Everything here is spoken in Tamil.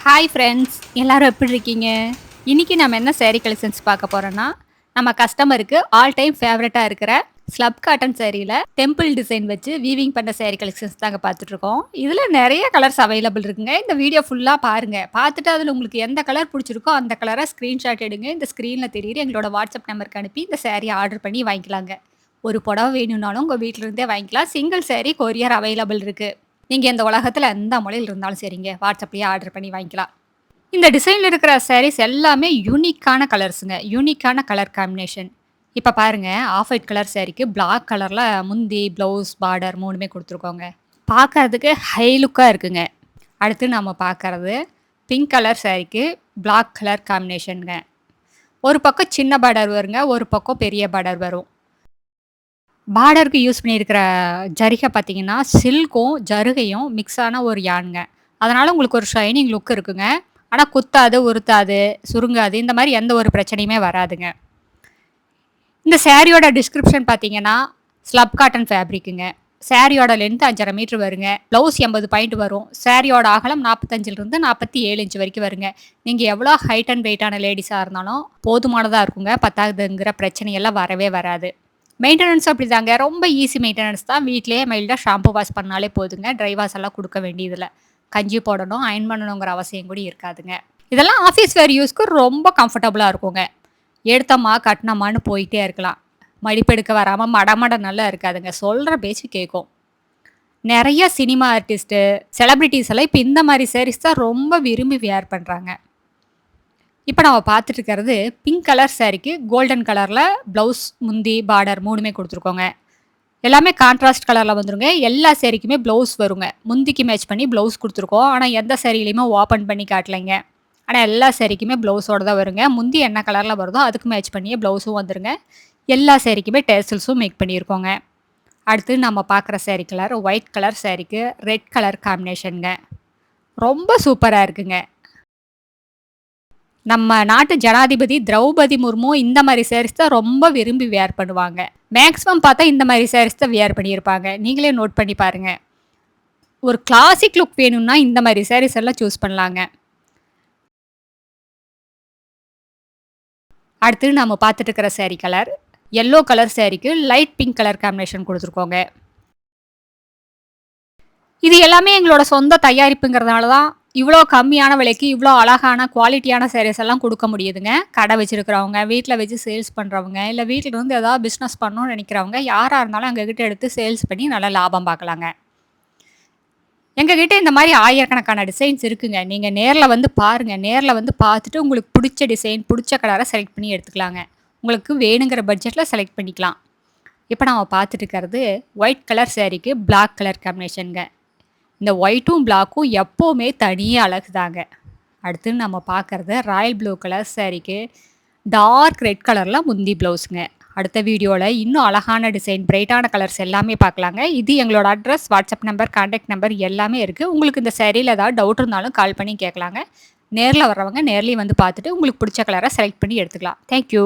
ஹாய் ஃப்ரெண்ட்ஸ், எல்லாரும் எப்படி இருக்கீங்க? இன்னைக்கு நம்ம என்ன சாரீ கலெக்ஷன்ஸ் பார்க்க போறோம்னா, நம்ம கஸ்டமருக்கு ஆல் டைம் ஃபேவரட்டா இருக்கிற ஸ்லப் காட்டன் சாரீல டெம்பிள் டிசைன் வச்சு வீவிங் பண்ண சாரீ கலெக்ஷன்ஸ் தாங்க பார்த்துட்டு இருக்கோம். இதுல நெறைய கலர்ஸ் அவைலபிள் இருக்குங்க. இந்த வீடியோ ஃபுல்லா பாருங்க. பார்த்துட்டு அதுல உங்களுக்கு எந்த கலர் பிடிச்சிருக்கோ அந்த கலர ஸ்கிரீன்ஷாட் எடுங்க. இந்த ஸ்க்ரீன்ல தெரியிற எங்களோட வாட்ஸ்அப் நம்பருக்கு அனுப்பி இந்த சாரீ ஆர்டர் பண்ணி வாங்கிக்கலாங்க. ஒரு புடவை வேணும்னாலும் உங்க வீட்ல இருந்தே வாங்கிக்கலாம். சிங்கிள் சாரீ கொரியர் அவைலபிள் இருக்கு. நீங்க இந்த உலகத்துல எந்த மூலையில இருந்தாலும் சரிங்க, வாட்ஸ்அப்லயே ஆர்டர் பண்ணி வாங்கிக்கலாம். இந்த டிசைன்ல இருக்கிற சாரீஸ் எல்லாமே யூனிக்கான கலர்ஸுங்க. யூனிக்கான கலர் காம்பினேஷன். இப்ப பாருங்க, ஆஃப் ஒயிட் கலர் சாரீக்கு பிளாக் கலர்ல முந்தி, ப்ளவுஸ், பார்டர் 3மே குடுத்துருக்கோங்க. பார்க்கறதுக்கு ஹை லுக்கா இருக்குங்க. அடுத்து நம்ம பார்க்கறது பிங்க் கலர் சாரீக்கு பிளாக் கலர் காம்பினேஷன்ங்க. ஒரு பக்கம் சின்ன பார்டர் வருங்க, ஒரு பக்கம் பெரிய பார்டர் வரும். பார்டருக்கு யூஸ் பண்ணியிருக்கிற ஜரிகை பார்த்தீங்கன்னா, சில்க்கும், ஜருகையும் மிக்ஸ் ஆன ஒரு யான்ங்க. அதனால உங்களுக்கு ஒரு ஷைனிங் லுக் இருக்குங்க. ஆனா குத்தாது, உருத்தாது, சுருங்காது. இந்த மாரி எந்த ஒரு பிரச்சனையுமே வராதுங்க. இந்த சாரியோட டிஸ்கிரிப்ஷன் பார்த்தீங்கன்னா, ஸ்லப் காட்டன் ஃபேப்ரிக்குங்க. சாரியோட லென்த் 5½ மீட்டர் வருங்க. ப்ளவுஸ் 80 பாயிண்ட் வரும். சாரியோட அகலம் 45லிருந்து 47 இன்ச் வரைக்கும் வருங்க. நீங்க எவ்வளோ ஹைட் அண்ட் வெயிட்டான லேடீஸா இருந்தாலும் போதுமானதா இருக்குங்க. பத்தாதுங்கிற பிரச்சனையெல்லாம் வரவே வராது. மெயின்டனன்ஸும் அப்படிதாங்க. ரொம்ப ஈஸி மெயின்டனன்ஸ் தான். வீட்லயே மைல்டா ஷாம்பு வாஷ் பண்ணாலே போதுங்க. ட்ரை வாஷ் எல்லாம் குடுக்க வேண்டியதில்ல. கஞ்சி போடணும், அயர்ன் பண்ணணுங்கிற அவசியம் கூட இருக்காதுங்க. இதெல்லாம் ஆஃபீஸ் வேர் யூஸ்க்கு ரொம்ப கம்ஃபர்டபுளா இருக்குங்க. எடுத்தோமா, கட்டுனோமான்னு போயிட்டே இருக்கலாம். மடிப்பெடுக்க வராம மடமட நல்லா இருக்காதுங்க. சொல்ற பேச்சு கேட்கும். நெறைய சினிமா ஆர்டிஸ்ட்டு, செலிபிரிட்டீஸ் எல்லாம் இப்ப இந்த மாரி சாரீஸ் தான் ரொம்ப விரும்பி வியர் பண்றாங்க. இப்ப நம்ம பார்த்துட்டு இருக்கிறது பிங்க் கலர் சாரீக்கு கோல்டன் கலர்ல ப்ளவுஸ், முந்தி, பார்டர் 3மே குடுத்துருக்கோங்க. எல்லாமே கான்ட்ராஸ்ட் கலர்ல வந்துருங்க. எல்லா சாரீக்குமே ப்ளவுஸ் வருங்க. முந்திக்கு மேட்ச் பண்ணி ப்ளவுஸ் குடுத்துருக்கோம். ஆனா எந்த சாரீலயுமே ஓப்பன் பண்ணி காட்டலைங்க. ஆனா எல்லா சாரீக்குமே ப்ளவுஸோட தான் வருங்க. முந்தி என்ன கலர்ல வருதோ அதுக்கு மேட்ச் பண்ணியே ப்ளவுஸும் வந்துருங்க. எல்லா சாரீக்குமே டேசல்ஸும் மேக் பண்ணியிருக்கோங்க. அடுத்து நம்ம பார்க்குற சாரீ கலர் ஒயிட் கலர் சாரீக்கு ரெட் கலர் காம்பினேஷன்ங்க. ரொம்ப சூப்பரா இருக்குங்க. நம்ம நாட்டு ஜனாதிபதி திரௌபதி முர்மு இந்த மாரி சாரீஸ் தான் ரொம்ப விரும்பி வியர் பண்ணுவாங்க. மேக்ஸிமம் பார்த்தா இந்த மாரி சாரீஸ் தான் வியர் பண்ணியிருப்பாங்க. நீங்களே நோட் பண்ணி பாருங்க. ஒரு கிளாசிக் லுக் வேணும்னா இந்த மாரி சாரீஸ் எல்லாம் சூஸ் பண்ணலாங்க. அடுத்து நம்ம பார்த்துட்டு இருக்கிற சாரீ கலர் எல்லோ கலர் சாரீக்கு லைட் பிங்க் கலர் காம்பினேஷன் குடுத்துருக்கோங்க. இது எல்லாமே எங்களோட சொந்த தயாரிப்புங்கிறதுனால தான் இவ்வளோ கம்மியான விலைக்கு இவ்வளோ அழகான குவாலிட்டியான சாரீஸ் எல்லாம் குடுக்க முடியுதுங்க. கடை வச்சிருக்கிறவங்க, வீட்ல வச்சு சேல்ஸ் பண்றவங்க, இல்ல வீட்ல இருந்து ஏதாவது பிசினஸ் பண்ணணும்னு நினைக்கிறவங்க யாரா இருந்தாலும் எங்ககிட்ட எடுத்து சேல்ஸ் பண்ணி நல்ல லாபம் பார்க்கலாங்க. எங்ககிட்ட இந்த மாரி ஆயிரக்கணக்கான டிசைன்ஸ் இருக்குங்க. நீங்க நேர்ல வந்து பாருங்க. நேர்ல வந்து பார்த்துட்டு உங்களுக்கு புடிச்ச டிசைன், புடிச்ச கலர செலக்ட் பண்ணி எடுத்துக்கலாங்க. உங்களுக்கு வேணுங்கிற பட்ஜெட்ல செலக்ட் பண்ணிக்கலாம். இப்ப நாம பார்த்துட்டு இருக்கிறது ஒயிட் கலர் சாரீக்கு பிளாக் கலர் காம்பினேஷன்ங்க. இந்த ஒயிட்டும், பிளாக்கும் எப்பவுமே தனியே அழகுதாங்க. அடுத்து நம்ம பார்க்கறது ராயல் ப்ளூ கலர் சாரீக்கு டார்க் ரெட் கலர்ல முந்தி ப்ளவுஸுங்க. அடுத்த வீடியோல இன்னும் அழகான டிசைன், பிரைட்டான கலர்ஸ் எல்லாமே பார்க்கலாங்க. இது எங்களோட address, WhatsApp number, contact number எல்லாமே இருக்கு. உங்களுக்கு இந்த சாரீல ஏதாவது டவுட் இருந்தாலும் கால் பண்ணி கேட்கலாங்க. நேர்ல வர்றவங்க நேர்லயும் வந்து பார்த்துட்டு உங்களுக்கு பிடிச்ச கலர செலக்ட் பண்ணி எடுத்துக்கலாம். Thank you.